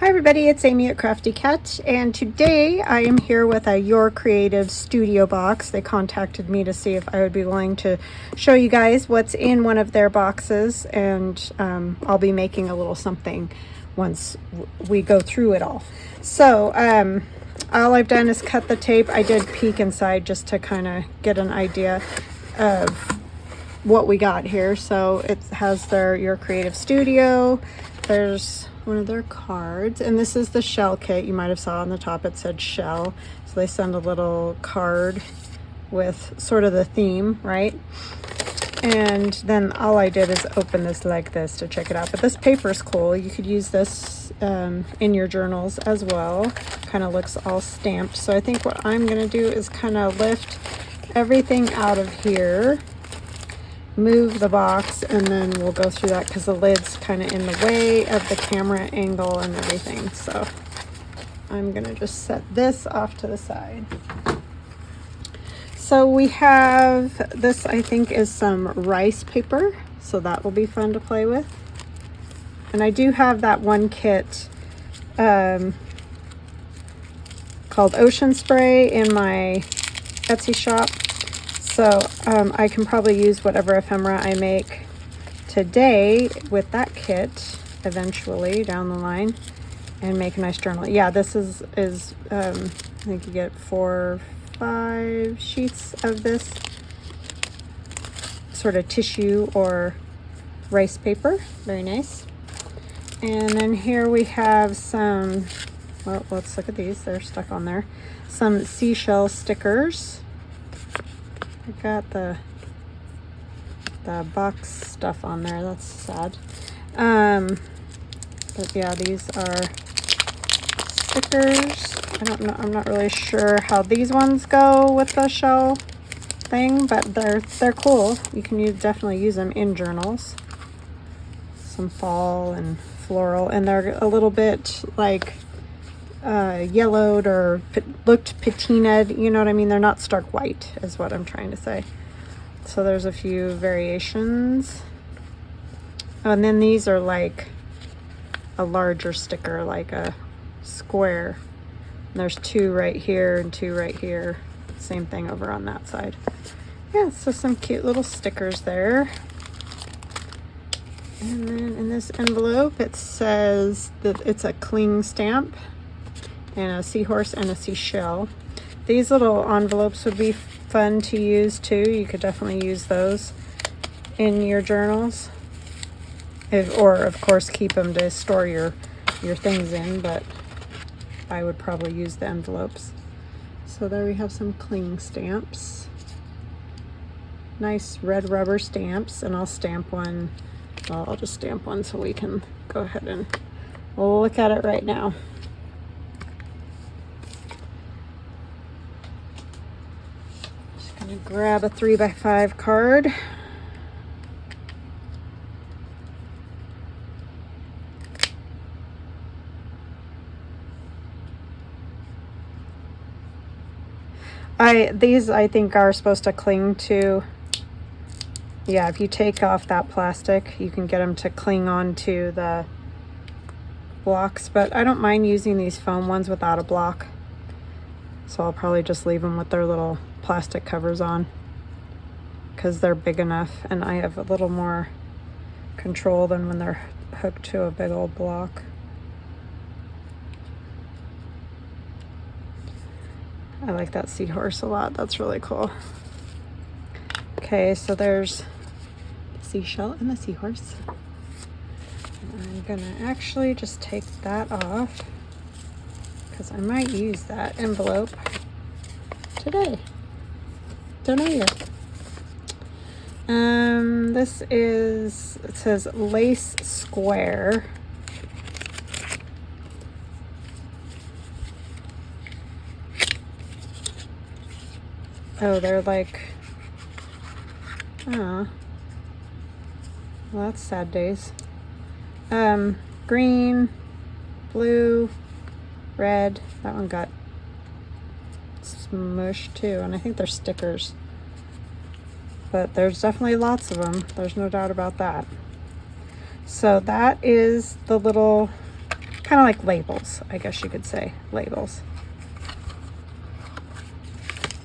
Hi everybody, it's Amy at Crafty Cat, and today I am here with a Your Creative Studio box. They contacted me to see if I would be willing to show you guys what's in one of their boxes, and I'll be making a little something once we go through it all. So all I've done is cut the tape. I did peek inside just to kind of get an idea of what we got here. So it has their Your Creative Studio. There's one of their cards, and this is the shell kit. You might have saw on the top it said shell, so they send a little card with sort of the theme, right? And then all I did is open this like this to check it out. But this paper is cool. You could use this in your journals as well. Kind of looks all stamped. So I think what I'm gonna do is kind of lift everything out of here, move the box, and then we'll go through that because the lid's kind of in the way of the camera angle and everything. So I'm gonna just set this off to the side. So we have this, I think is some rice paper, so that will be fun to play with. And I do have that one kit called Ocean Spray in my Etsy shop. So I can probably use whatever ephemera I make today with that kit eventually down the line and make a nice journal. Yeah, this is I think you get 4 or 5 sheets of this sort of tissue or rice paper. Very nice. And then here we have some, well, let's look at these. They're stuck on there. Some seashell stickers. I got the box stuff on there. That's sad. But yeah, these are stickers. I don't know. I'm not really sure how these ones go with the shell thing, but they're cool. You can definitely use them in journals. Some fall and floral, and they're a little bit like yellowed or looked patinaed, you know what I mean? They're not stark white is what I'm trying to say. So there's a few variations. Oh, and then these are like a larger sticker, like a square. And there's 2 right here and 2 right here. Same thing over on that side. Yeah, so some cute little stickers there. And then in this envelope it says that it's a cling stamp and a seahorse and a seashell. These little envelopes would be fun to use too. You could definitely use those in your journals, or of course keep them to store your things in, but I would probably use the envelopes. So there we have some cling stamps. Nice red rubber stamps, and I'll stamp one. Well, I'll just stamp one so we can go ahead and we'll look at it right now. Grab a 3x5 card. These I think are supposed to cling to, yeah, if you take off that plastic you can get them to cling onto the blocks, but I don't mind using these foam ones without a block. So I'll probably just leave them with their little plastic covers on because they're big enough, and I have a little more control than when they're hooked to a big old block. I like that seahorse a lot. That's really cool. Okay, so there's the seashell and the seahorse. And I'm gonna actually just take that off because I might use that envelope today. Don't know yet. This is, it says lace square. Oh, they're like, oh, well, that's sad days. Green, blue, red. That one got smushed too, and I think they're stickers. But there's definitely lots of them. There's no doubt about that. So that is the little kind of like labels, I guess you could say, labels.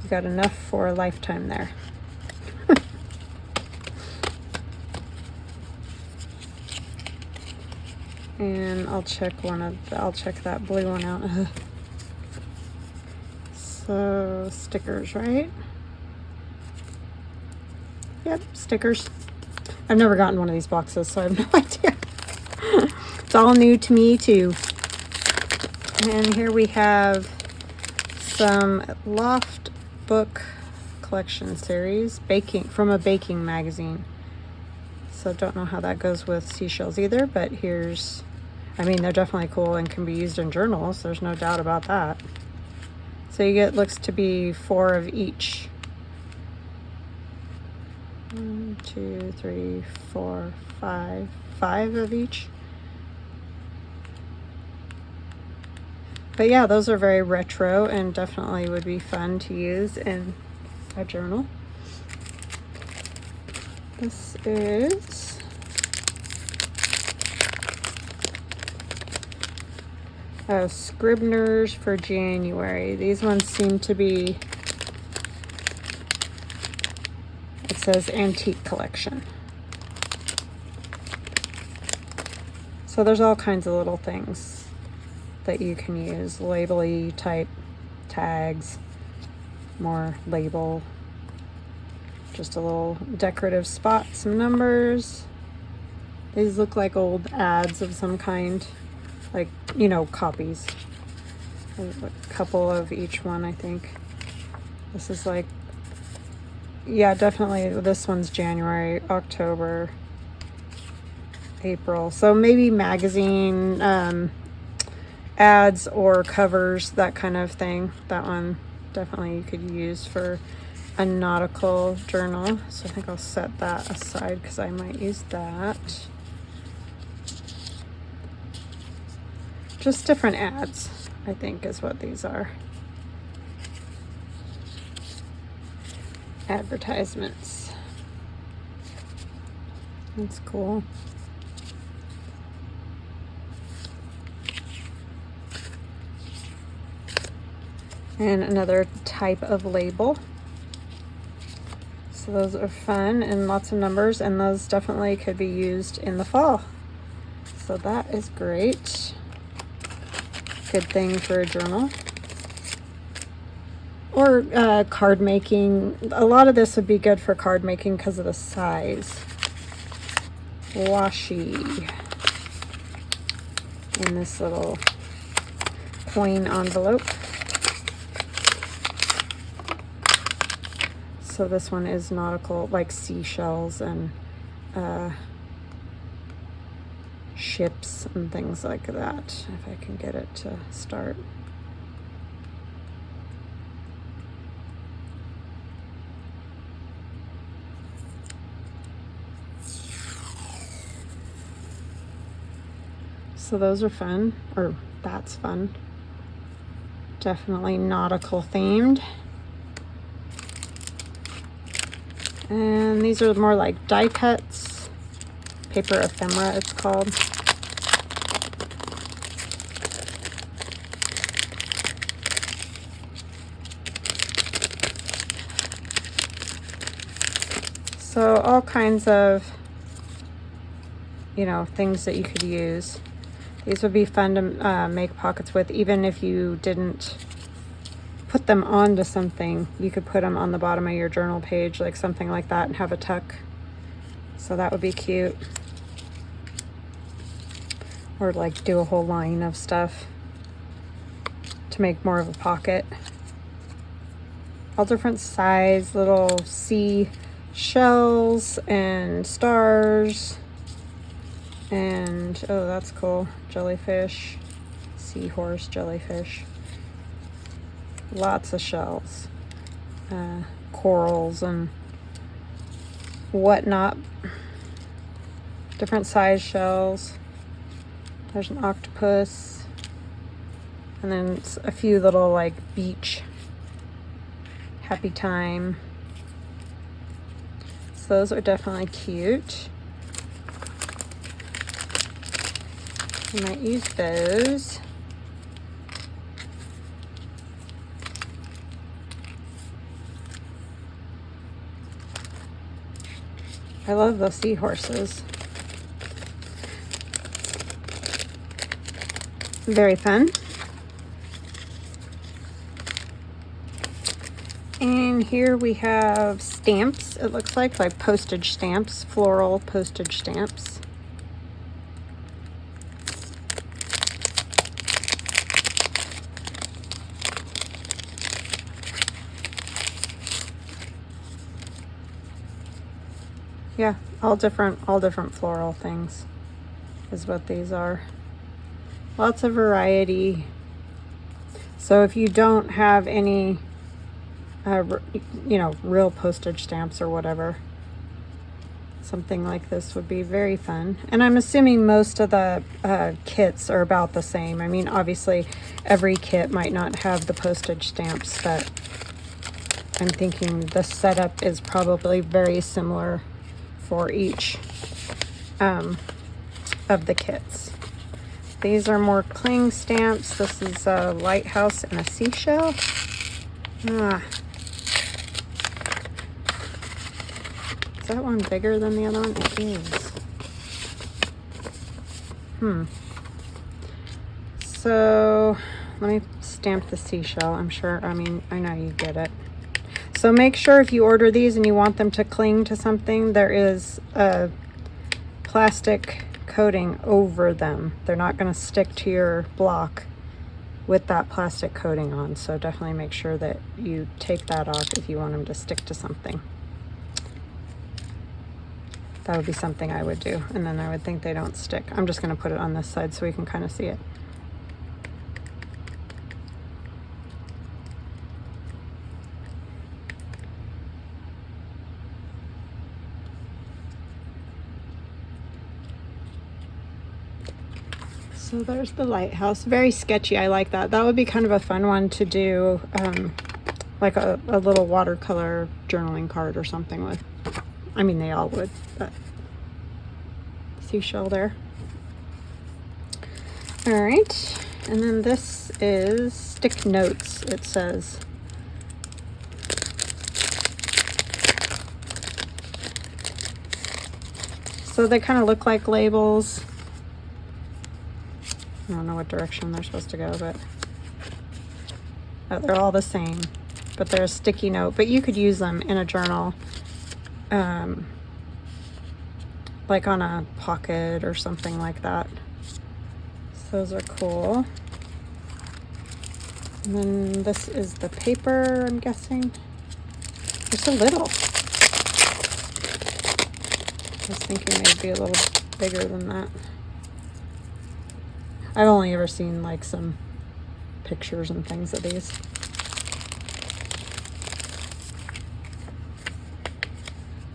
You got enough for a lifetime there. And I'll check that blue one out. So stickers, right? Yep, stickers. I've never gotten one of these boxes, so I have no idea. It's all new to me too. And here we have some Loft book collection series, from a baking magazine. So don't know how that goes with seashells either, but here's, I mean, they're definitely cool and can be used in journals. There's no doubt about that. So you get, looks to be 4 of each. 1, 2, 3, 4, 5. 5 of each. But yeah, those are very retro and definitely would be fun to use in a journal. This is Scribner's for January. These ones seem to be, it says antique collection. So there's all kinds of little things that you can use. Label-y type tags, more label. Just a little decorative spot, some numbers. These look like old ads of some kind, like, you know, copies. A couple of each one, I think. This is like, yeah, definitely this one's January, October, April. So maybe magazine ads or covers, that kind of thing. That one definitely you could use for a nautical journal. So I think I'll set that aside because I might use that. Just different ads, I think, is what these are. Advertisements. That's cool. And another type of label. So those are fun and lots of numbers, and those definitely could be used in the fall. So that is great. Good thing for a journal. Or card making. A lot of this would be good for card making because of the size. Washi. In this little coin envelope. So this one is nautical, like seashells and ships and things like that, if I can get it to start. So those are fun, or that's fun. Definitely nautical themed. And these are more like die cuts, paper ephemera it's called. So all kinds of, you know, things that you could use. These would be fun to make pockets with, even if you didn't put them onto something. You could put them on the bottom of your journal page, like something like that, and have a tuck. So that would be cute. Or like do a whole line of stuff to make more of a pocket. All different size, little sea shells and stars. And, oh, that's cool. Jellyfish, seahorse, jellyfish. Lots of shells, corals and whatnot. Different size shells. There's an octopus. And then a few little like beach. Happy time. So those are definitely cute. I might use those. I love the seahorses. Very fun. And here we have stamps, it looks like postage stamps, floral postage stamps. Yeah, all different floral things is what these are. Lots of variety. So if you don't have any you know, real postage stamps or whatever, something like this would be very fun. And I'm assuming most of the kits are about the same. I mean, obviously every kit might not have the postage stamps, but I'm thinking the setup is probably very similar for each of the kits. These are more cling stamps. This is a lighthouse and a seashell. Is that one bigger than the other one? It is. So let me stamp the seashell. I'm sure, I mean, I know you get it. So make sure if you order these and you want them to cling to something, there is a plastic coating over them. They're not going to stick to your block with that plastic coating on. So definitely make sure that you take that off if you want them to stick to something. That would be something I would do, and then I would think they don't stick. I'm just going to put it on this side so we can kind of see it. So there's the lighthouse. Very sketchy. I like that. That would be kind of a fun one to do, like a little watercolor journaling card or something with. I mean, they all would, but seashell there. All right, and then this is stick notes, it says. So they kind of look like labels. I don't know what direction they're supposed to go, but they're all the same, but they're a sticky note. But you could use them in a journal, like on a pocket or something like that. So those are cool. And then this is the paper, I'm guessing. Just a little. I was thinking they'd be a little bigger than that. I've only ever seen like some pictures and things of these.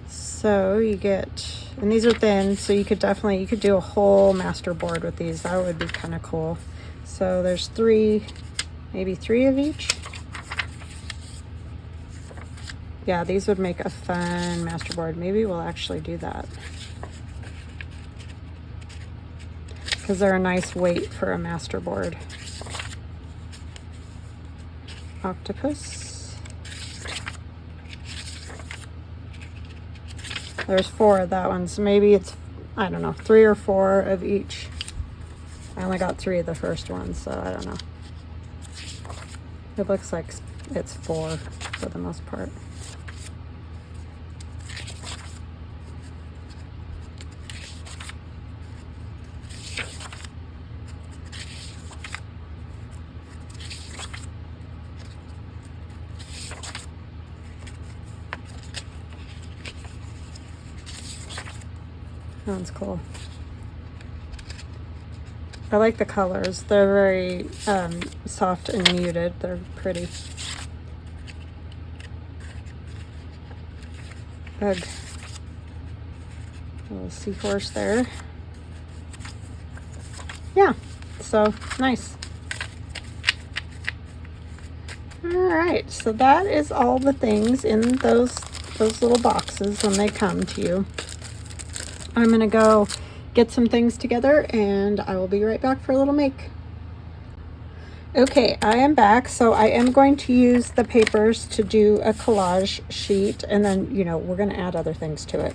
So you get, and these are thin, so you could do a whole master board with these. That would be kind of cool. So there's three, maybe three of each. Yeah, these would make a fun master board. Maybe we'll actually do that, because they're a nice weight for a master board. Octopus. There's 4 of that one, so maybe it's, I don't know, 3 or 4 of each. I only got 3 of the first one, so I don't know. It looks like it's 4 for the most part. That one's cool. I like the colors. They're very soft and muted. They're pretty. Ugh. A little seahorse there. Yeah, so nice. All right, so that is all the things in those little boxes when they come to you. I'm gonna go get some things together, and I will be right back for a little make. Okay, I am back. So I am going to use the papers to do a collage sheet, and then, you know, we're going to add other things to it.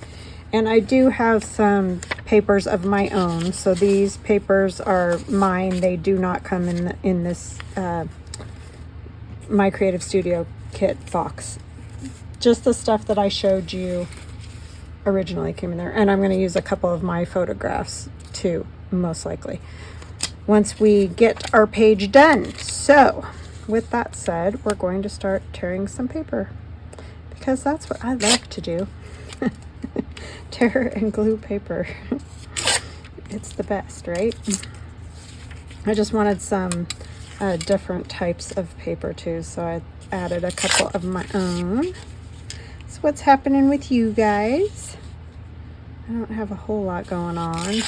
And I do have some papers of my own. So these papers are mine. They do not come in this My Creative Studio kit box. Just the stuff that I showed you originally came in there. And I'm going to use a couple of my photographs too, most likely, once we get our page done. So with that said, we're going to start tearing some paper, because that's what I like to do. Tear and glue paper. It's the best, right? I just wanted some different types of paper too, so I added a couple of my own. So what's happening with you guys? I don't have a whole lot going on.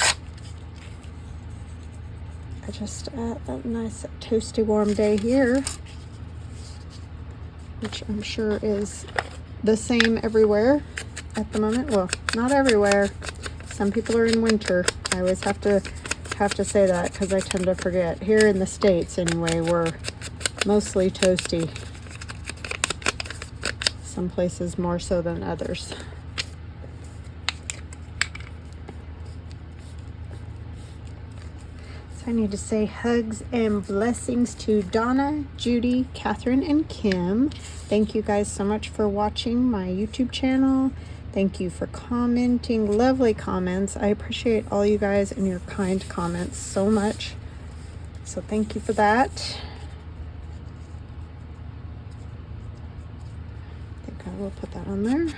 I just a nice toasty warm day here, which I'm sure is the same everywhere at the moment. Well, not everywhere. Some people are in winter. I always have to say that, because I tend to forget. Here in the States anyway, we're mostly toasty. Some places more so than others. I need to say hugs and blessings to Donna, Judy, Catherine, and Kim. Thank you guys so much for watching my YouTube channel. Thank you for commenting. Lovely comments. I appreciate all you guys and your kind comments so much. So thank you for that. I think I will put that on there.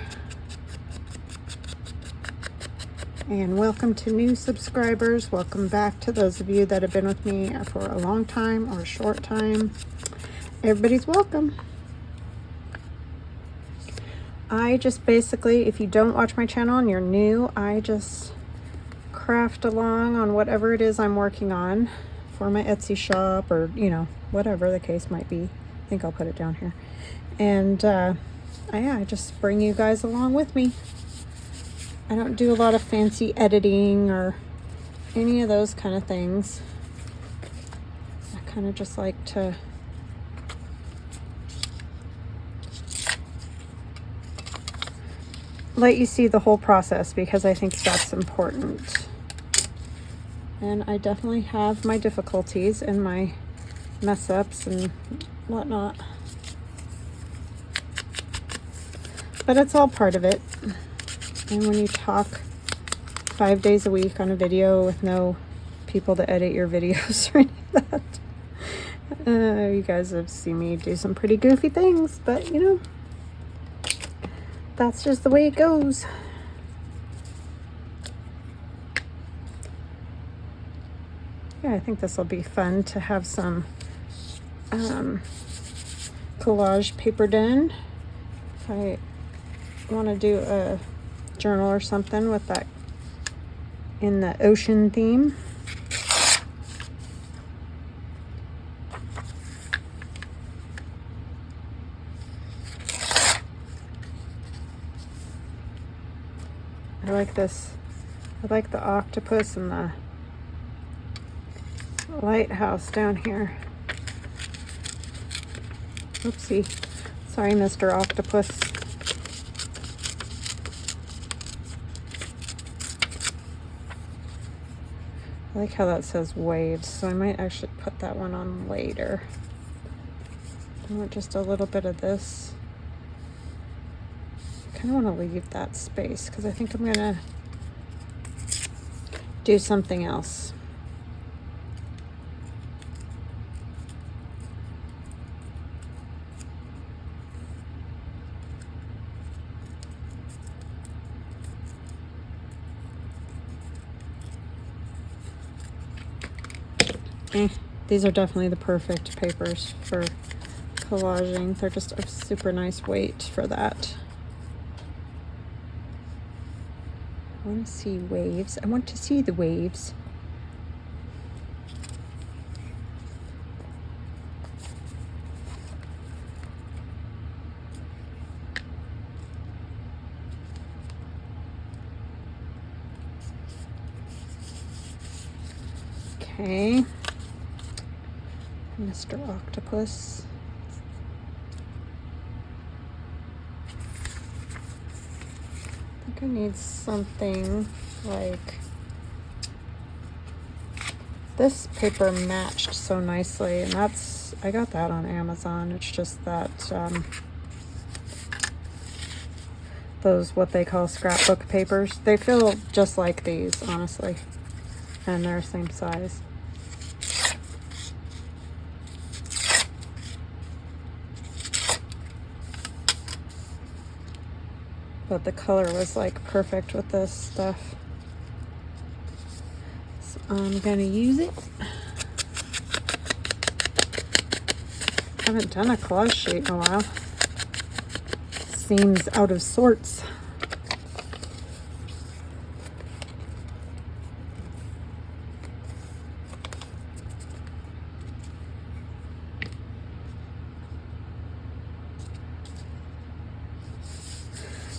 And welcome to new subscribers. Welcome back to those of you that have been with me for a long time or a short time. Everybody's welcome. I just basically, if you don't watch my channel and you're new, I just craft along on whatever it is I'm working on for my Etsy shop, or, you know, whatever the case might be. I think I'll put it down here. And yeah, I just bring you guys along with me. I don't do a lot of fancy editing or any of those kind of things. I kind of just like to let you see the whole process, because I think that's important. And I definitely have my difficulties and my mess ups and whatnot, but it's all part of it. And when you talk 5 days a week on a video with no people to edit your videos or any of that, you guys have seen me do some pretty goofy things, but you know, that's just the way it goes. Yeah, I think this will be fun to have some collage paper done. If I want to do a journal or something with that in the ocean theme. I like this. I like the octopus and the lighthouse down here. Oopsie. Sorry, Mr. Octopus. I like how that says waves, so I might actually put that one on later. I want just a little bit of this. I kind of want to leave that space, because I think I'm going to do something else. These are definitely the perfect papers for collaging. They're just a super nice weight for that. I want to see waves. I want to see the waves. Okay. Mr. Octopus. I think I need something like this. Paper matched so nicely, and I got that on Amazon. It's just that those what they call scrapbook papers, they feel just like these, honestly, and they're the same size. But the color was like perfect with this stuff. So I'm gonna use it. Haven't done a collage sheet in a while. Seems out of sorts.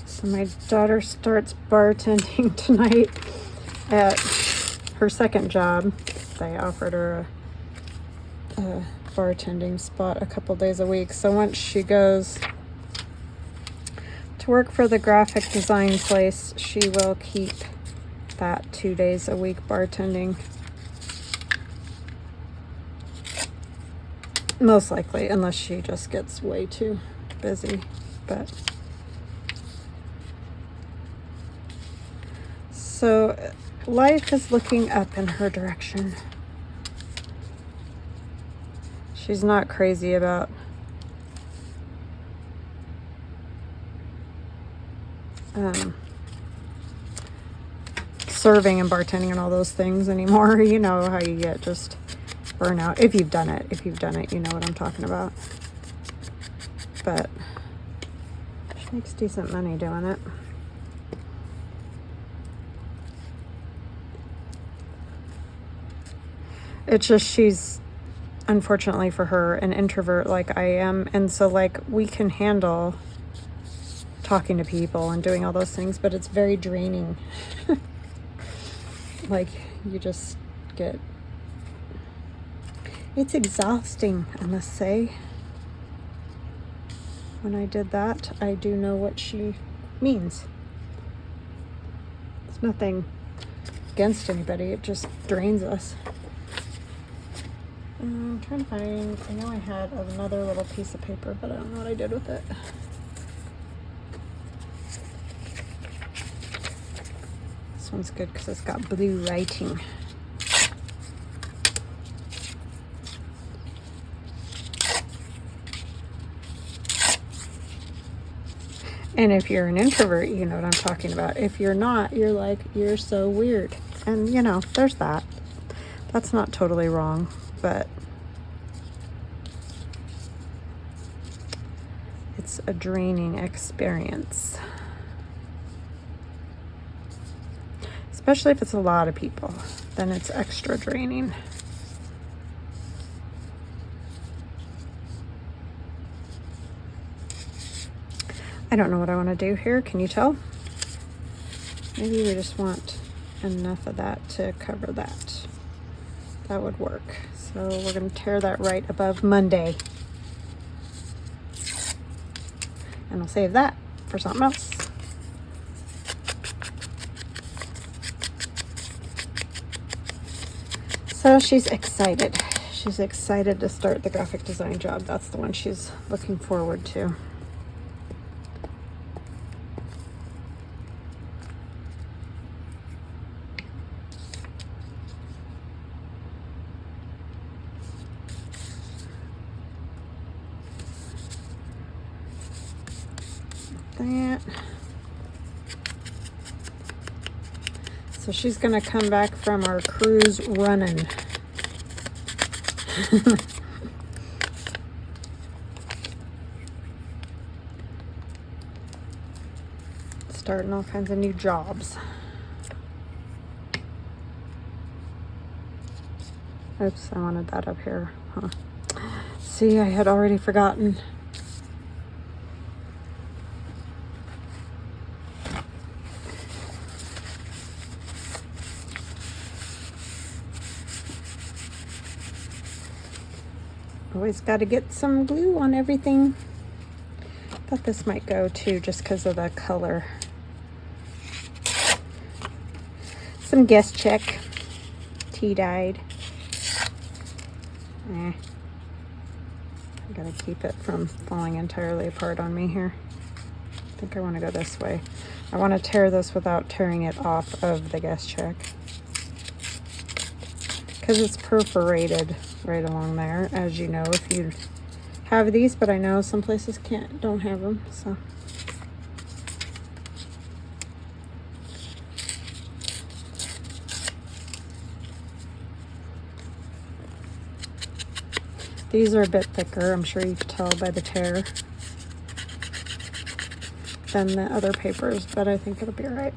So my daughter starts bartending tonight at her second job. They offered her a bartending spot a couple days a week. So once she goes to work for the graphic design place, she will keep that 2 days a week bartending. Most likely, unless she just gets way too busy. But so life is looking up in her direction. She's not crazy about serving and bartending and all those things anymore. You know how you get just burnout. If you've done it, you know what I'm talking about. But she makes decent money doing it. It's just she's, unfortunately for her, an introvert like I am, and so like we can handle talking to people and doing all those things, but it's very draining. Like you just get, it's exhausting, I must say. When I did that, I do know what she means. It's nothing against anybody, it just drains us. I'm trying to find, I know I had another little piece of paper, but I don't know what I did with it. This one's good because it's got blue writing. And if you're an introvert, you know what I'm talking about. If you're not, you're like, you're so weird. And you know, there's that. That's not totally wrong, but it's a draining experience. Especially if it's a lot of people, then it's extra draining. I don't know what I want to do here. Can you tell? Maybe we just want enough of that to cover that. That would work. So we're going to tear that right above Monday. And I'll save that for something else. So she's excited. She's excited to start the graphic design job. That's the one she's looking forward to. That. So she's gonna come back from our cruise running. Starting all kinds of new jobs. Oops, I wanted that up here. Huh. See, I had already forgotten. Always got to get some glue on everything. Thought this might go too, just because of the color. Some guest check. Tea dyed. I gotta keep it from falling entirely apart on me here. I think I want to go this way. I want to tear this without tearing it off of the guest check, because it's perforated right along there, as you know if you have these, but I know some places don't have them, so. These are a bit thicker, I'm sure you can tell by the tear, than the other papers, but I think it'll be all right.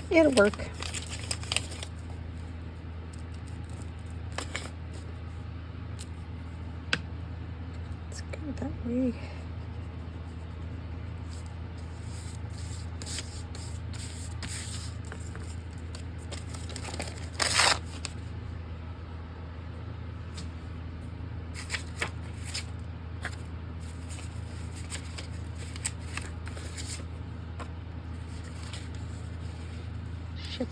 It'll work. Let's go that way. Ship.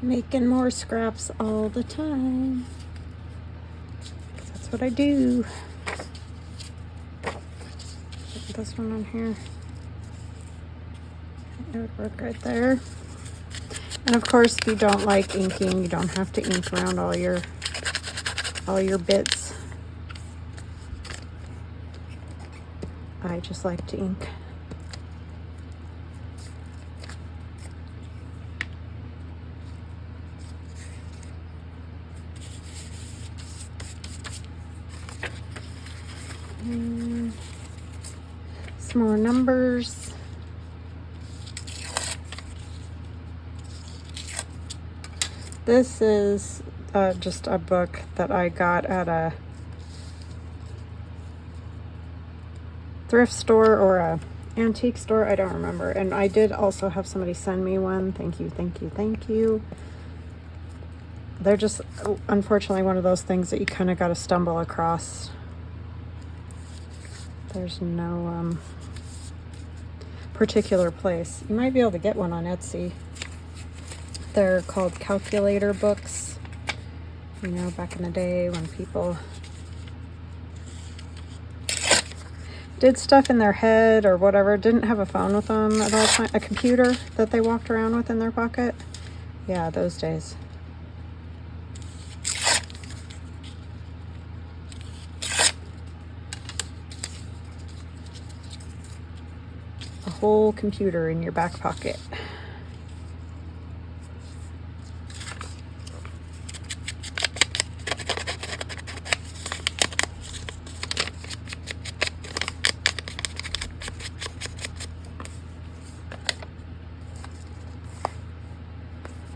Making more scraps all the time. That's what I do. Put this one on here. It would work right there. And of course, if you don't like inking, you don't have to ink around all your bits. I just like to ink. And some more numbers. This is just a book that I got at a thrift store or a antique store, I don't remember. And I did also have somebody send me one. Thank you, thank you, thank you. They're just, unfortunately, one of those things that you kind of got to stumble across. There's no particular place. You might be able to get one on Etsy. They're called calculator books. You know, back in the day when people did stuff in their head or whatever, didn't have a phone with them at all times, a computer that they walked around with in their pocket. Yeah, those days. A whole computer in your back pocket.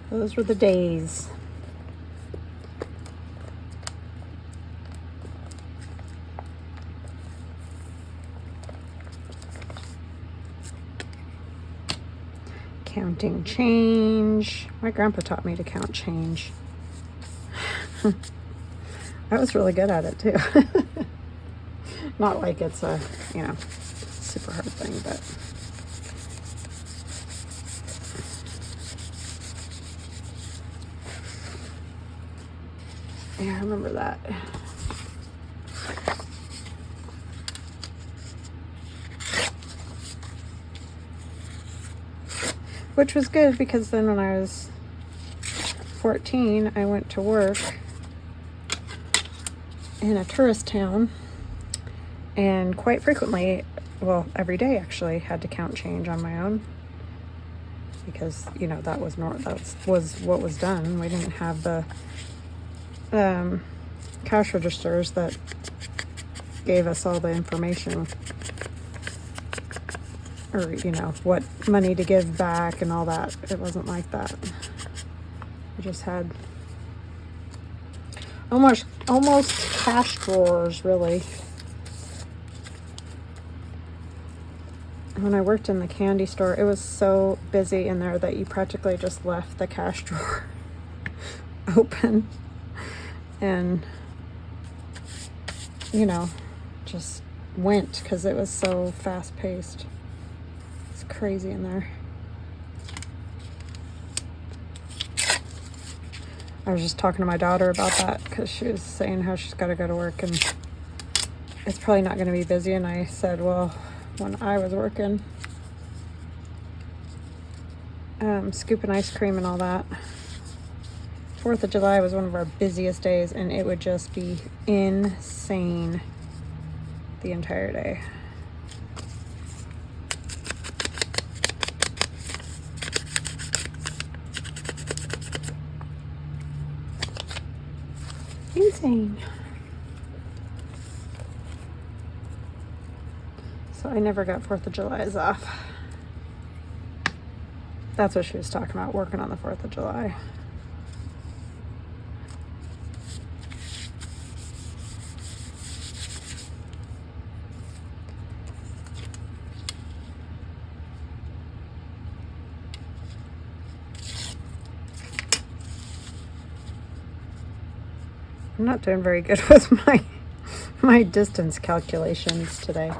Those were the days. Counting change. My grandpa taught me to count change. I was really good at it too. Not like it's a, super hard thing, but yeah, I remember that. Which was good, because then when I was 14, I went to work in a tourist town, and quite frequently, well, every day actually, had to count change on my own, because that was what was done. We didn't have the cash registers that gave us all the information, or what money to give back and all that. It wasn't like that. We just had almost cash drawers, really. When I worked in the candy store, it was so busy in there that you practically just left the cash drawer open and, you know, just went because it was so fast paced. It's crazy in there. I was just talking to my daughter about that because she was saying how she's got to go to work and it's probably not going to be busy. And I said, well, when I was working, scooping ice cream and all that, 4th of July was one of our busiest days, and it would just be insane the entire day. Insane. So I never got 4th of July's off. That's what she was talking about, working on the 4th of July. I'm not doing very good with my distance calculations today.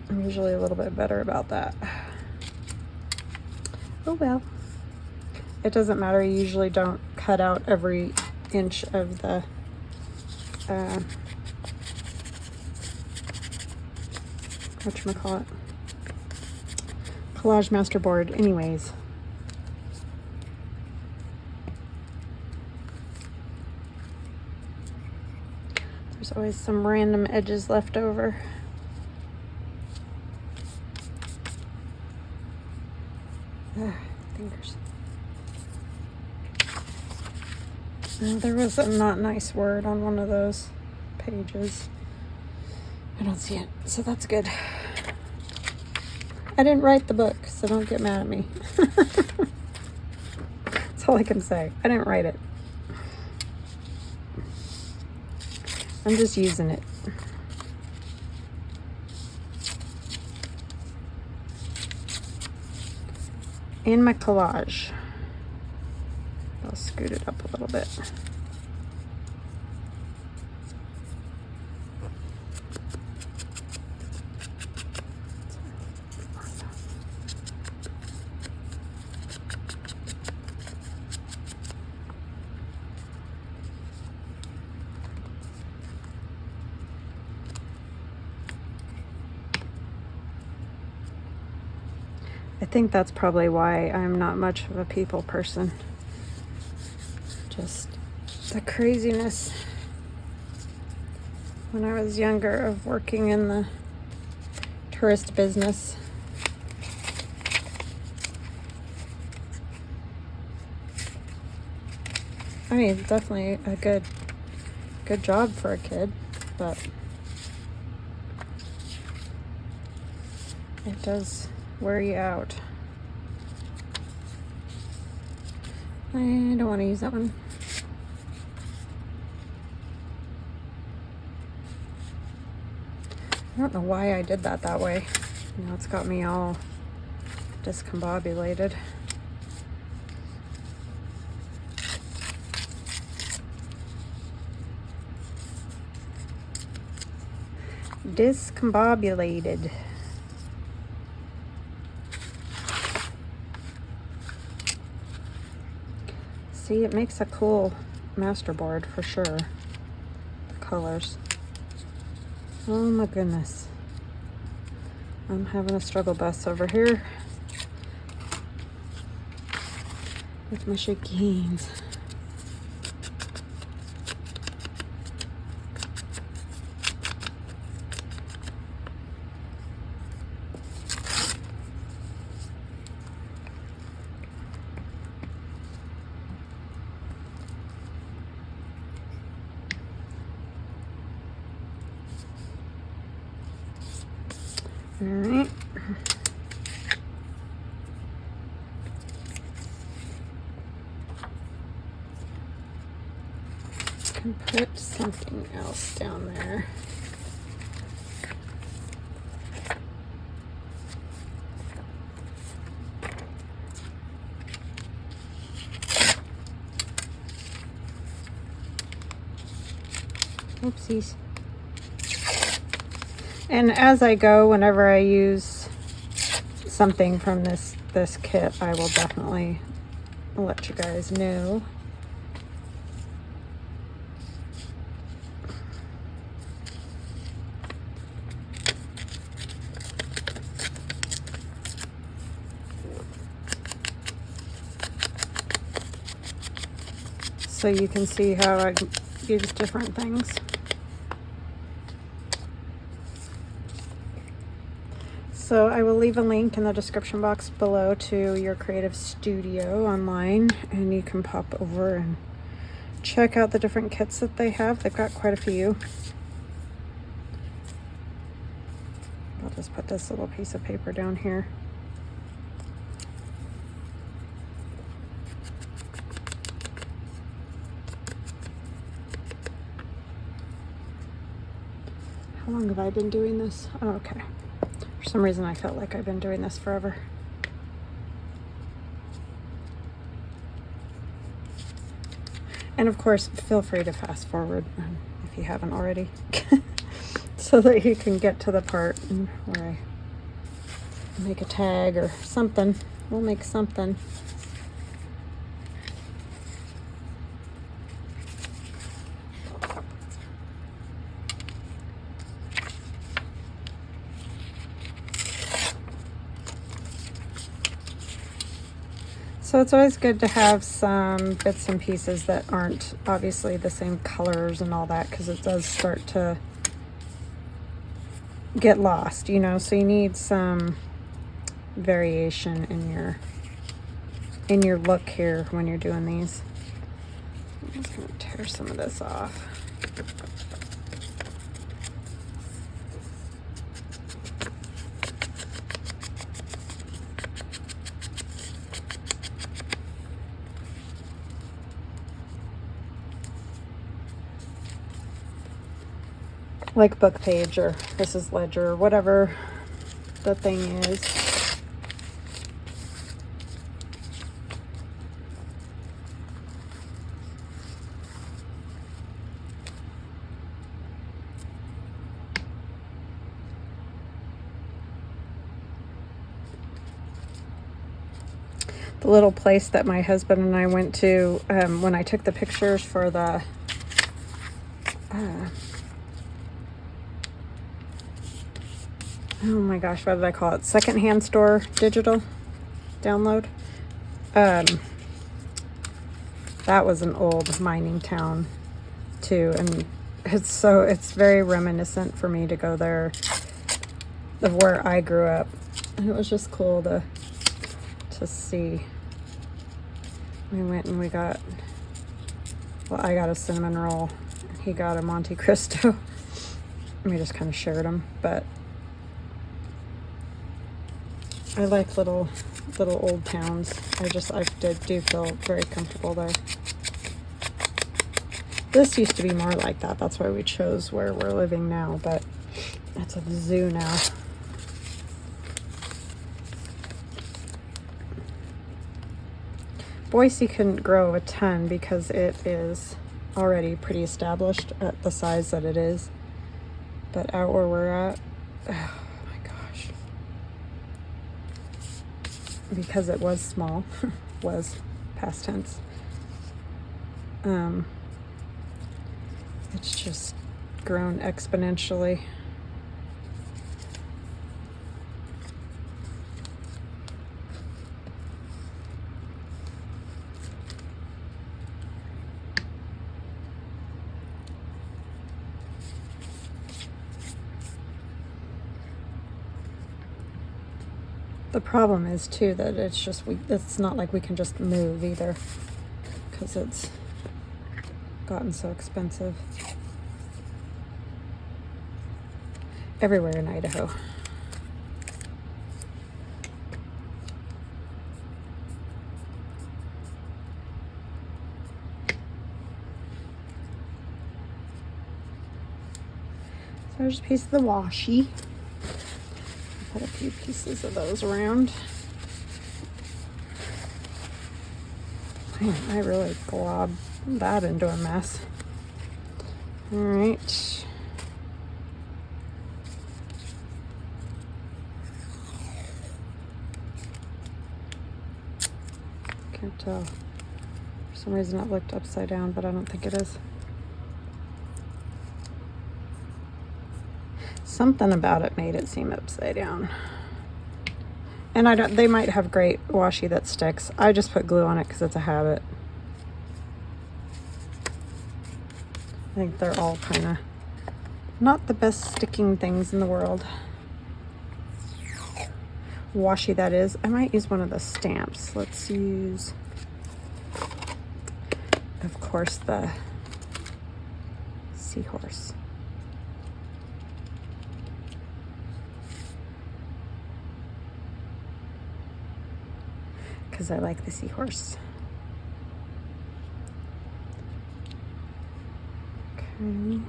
I'm usually a little bit better about that. Oh well. It doesn't matter. You usually don't cut out every inch of the whatchamacallit? Collage masterboard anyways. There's always some random edges left over. Fingers. There was a not nice word on one of those pages. I don't see it, so that's good. I didn't write the book, so don't get mad at me. That's all I can say. I didn't write it. I'm just using it. In my collage. I'll scoot it up a little bit. I think that's probably why I'm not much of a people person. Just the craziness when I was younger of working in the tourist business. I mean, it's definitely a good job for a kid, but it does wear you out. I don't want to use that one. I don't know why I did that way. You know, it's got me all discombobulated. Discombobulated. See, it makes a cool masterboard for sure. The colors. Oh my goodness. I'm having a struggle bus over here with my shaky hands. All right. can put something else down there. Oopsies. And as I go, whenever I use something from this kit, I will definitely let you guys know. So you can see how I use different things. So I will leave a link in the description box below to Your Creative Studio online, and you can pop over and check out the different kits that they have. They've got quite a few. I'll just put this little piece of paper down here. How long have I been doing this? Oh, okay. For some reason I felt like I've been doing this forever. And of course, feel free to fast forward if you haven't already, so that you can get to the part where I make a tag or something. We'll make something. So it's always good to have some bits and pieces that aren't obviously the same colors and all that, because it does start to get lost, you know. So you need some variation in your look here when you're doing these. I'm just going to tear some of this off. Like book page, or this is ledger, or whatever the thing is. The little place that my husband and I went to when I took the pictures for the oh my gosh, what did I call it? Secondhand store digital download. That was an old mining town too, and it's very reminiscent for me to go there of where I grew up. And it was just cool to see. We went and I got a cinnamon roll, and he got a Monte Cristo. We just kind of shared them, but I like little old towns. I do feel very comfortable there. This used to be more like that. That's why we chose where we're living now, but it's a zoo now. Boise couldn't grow a ton because it is already pretty established at the size that it is. But out where we're at, because it was small, was past tense. It's just grown exponentially. The problem is too that it's not like we can just move either, because it's gotten so expensive everywhere in Idaho. There's a piece of the washi. Put a few pieces of those around. Man, I really globbed that into a mess. All right. Can't tell. For some reason it looked upside down, but I don't think it is. Something about it made it seem upside down. And they might have great washi that sticks. I just put glue on it because it's a habit. I think they're all kind of not the best sticking things in the world. Washi, that is. I might use one of the stamps. Let's use, of course, the seahorse. Because I like the seahorse. Okay.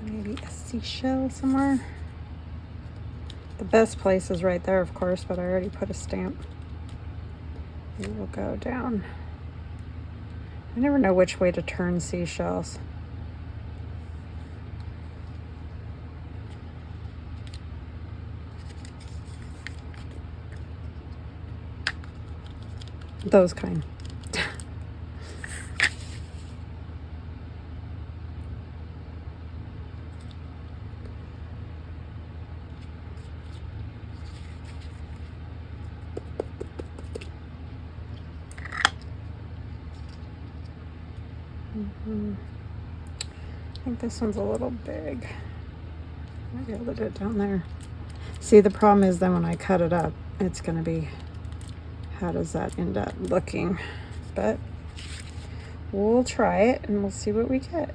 Maybe a seashell somewhere. The best place is right there, of course, but I already put a stamp. It will go down. I never know which way to turn seashells. Those kind. I think this one's a little big. Might be able to do it down there. See, the problem is then when I cut it up, it's going to be, how does that end up looking? But we'll try it and we'll see what we get.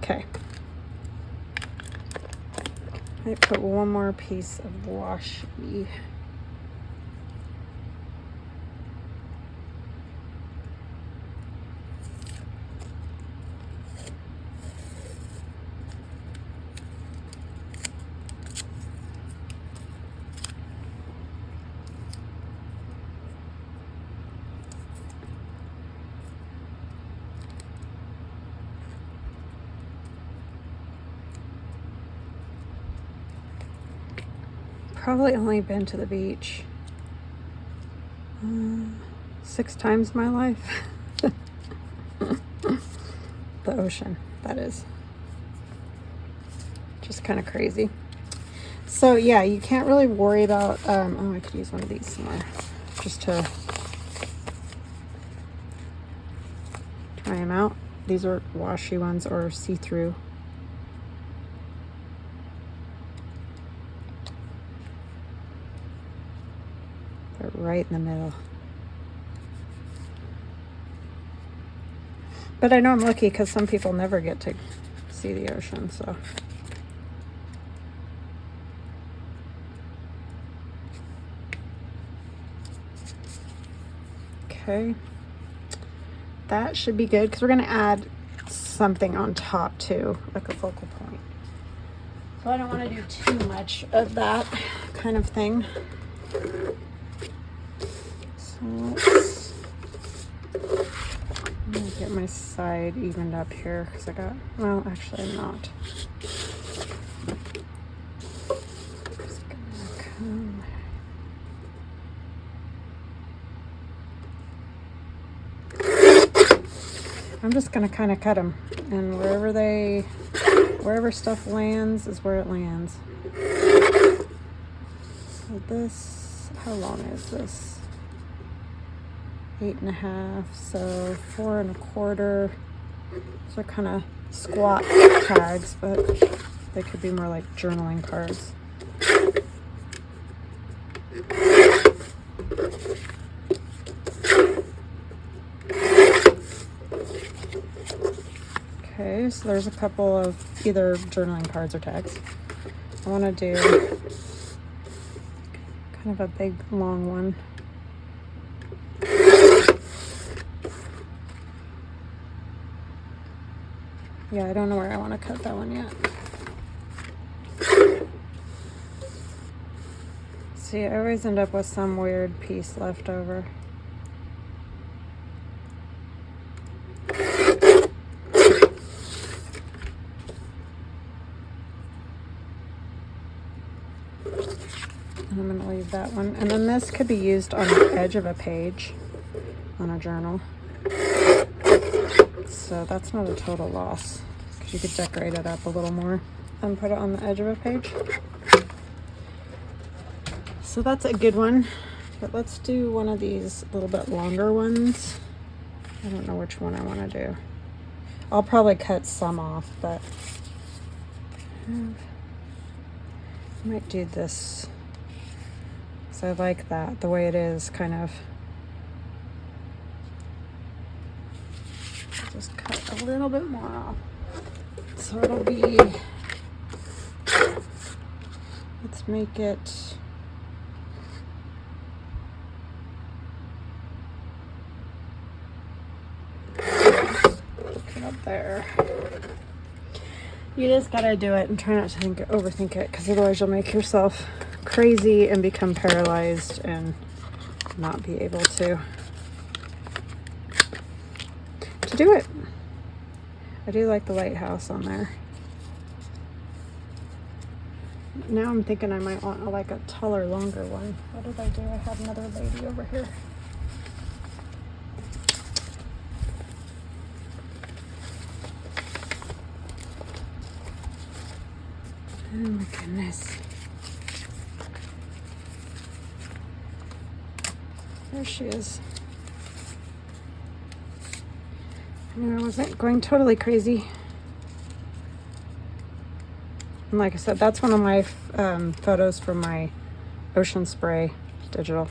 Okay. I put one more piece of washi. Probably only been to the beach 6 times in my life. The ocean, that is. Just kind of crazy. So yeah, you can't really worry about, oh, I could use one of these somewhere just to try them out. These are washi ones or see-through. They're right in the middle. But I know I'm lucky because some people never get to see the ocean, so. Okay. That should be good because we're going to add something on top too, like a focal point. So I don't want to do too much of that kind of thing. So let's get my side evened up here because I got, well, actually I'm not. Just gonna come. I'm just gonna kind of cut them, and wherever stuff lands is where it lands. So this, how long is this? 8.5, so 4 1/4. These are kind of squat tags, but they could be more like journaling cards. Okay, so there's a couple of either journaling cards or tags. I want to do kind of a big long one. Yeah, I don't know where I want to cut that one yet. See, I always end up with some weird piece left over. And I'm going to leave that one. And then this could be used on the edge of a page on a journal. So that's not a total loss, because you could decorate it up a little more and put it on the edge of a page. So that's a good one. But let's do one of these a little bit longer ones. I don't know which one I want to do. I'll probably cut some off, but I might do this. So I like that, the way it is, kind of. Just cut a little bit more off. So it'll be, let's make it, look it up there. You just gotta do it and try not to overthink it, because otherwise you'll make yourself crazy and become paralyzed and not be able to do it. I do like the lighthouse on there. Now I'm thinking I might want like a taller, longer one. What did I do? I had another lady over here. Oh my goodness. There she is. I knew I wasn't going totally crazy. And like I said, that's one of my photos from my Ocean Spray digital.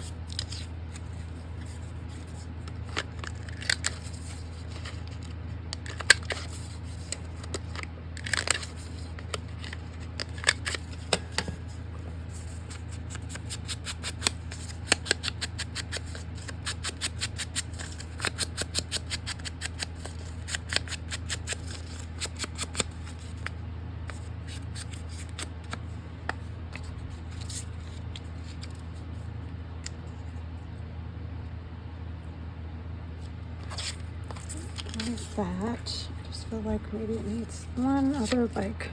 Like that. I just feel like maybe it needs one other, like,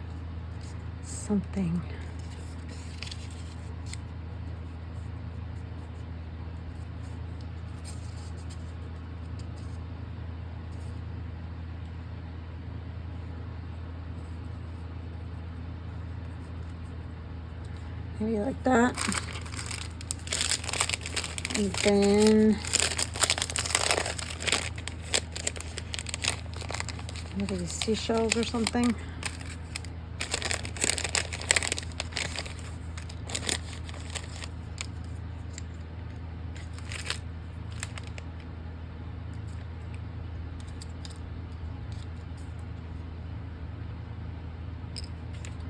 something. Maybe like that. And then one of these seashells or something.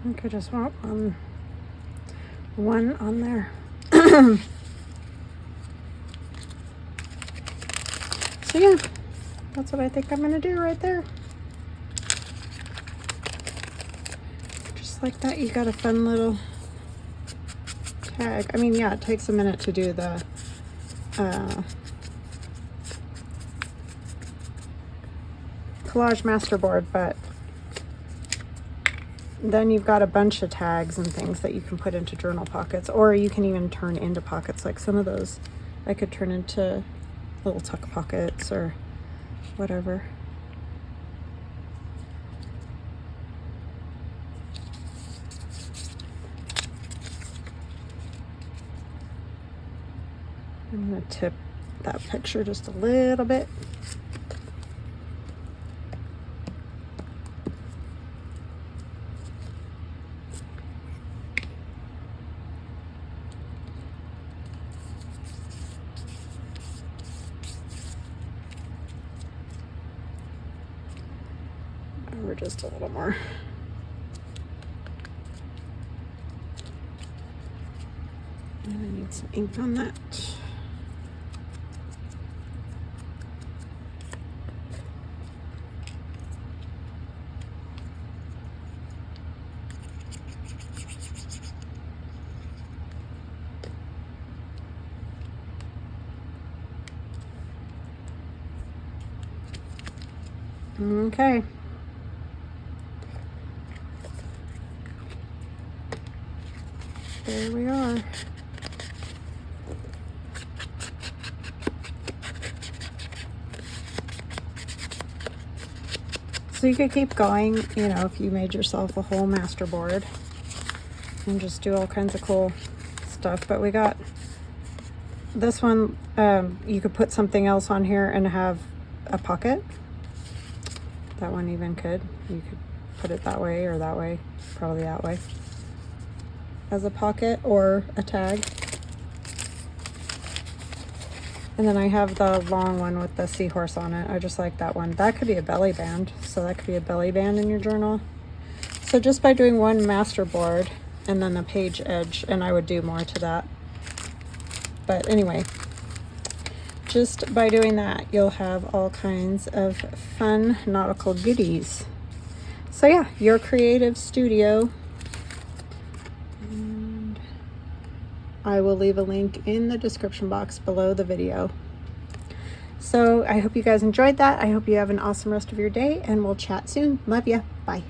I could just want one on there. So yeah, that's what I think I'm gonna do right there. Just like that, you got a fun little tag. I mean, yeah, it takes a minute to do the collage masterboard, but then you've got a bunch of tags and things that you can put into journal pockets, or you can even turn into pockets. Like some of those I could turn into little tuck pockets or whatever. I'm going to tip that picture just a little bit. Over just a little more. And I need some ink on that. Okay. There we are. So you could keep going, you know, if you made yourself a whole master board and just do all kinds of cool stuff. But we got this one, you could put something else on here and have a pocket. That one even could. You could put it that way or that way, probably that way, as a pocket or a tag. And then I have the long one with the seahorse on it. I just like that one. That could be a belly band. So that could be a belly band in your journal. So just by doing one master board and then the page edge, and I would do more to that. But anyway, just by doing that, you'll have all kinds of fun nautical goodies. So yeah, Your Creative Studio. I will leave a link in the description box below the video. So I hope you guys enjoyed that. I hope you have an awesome rest of your day, and we'll chat soon. Love ya. Bye.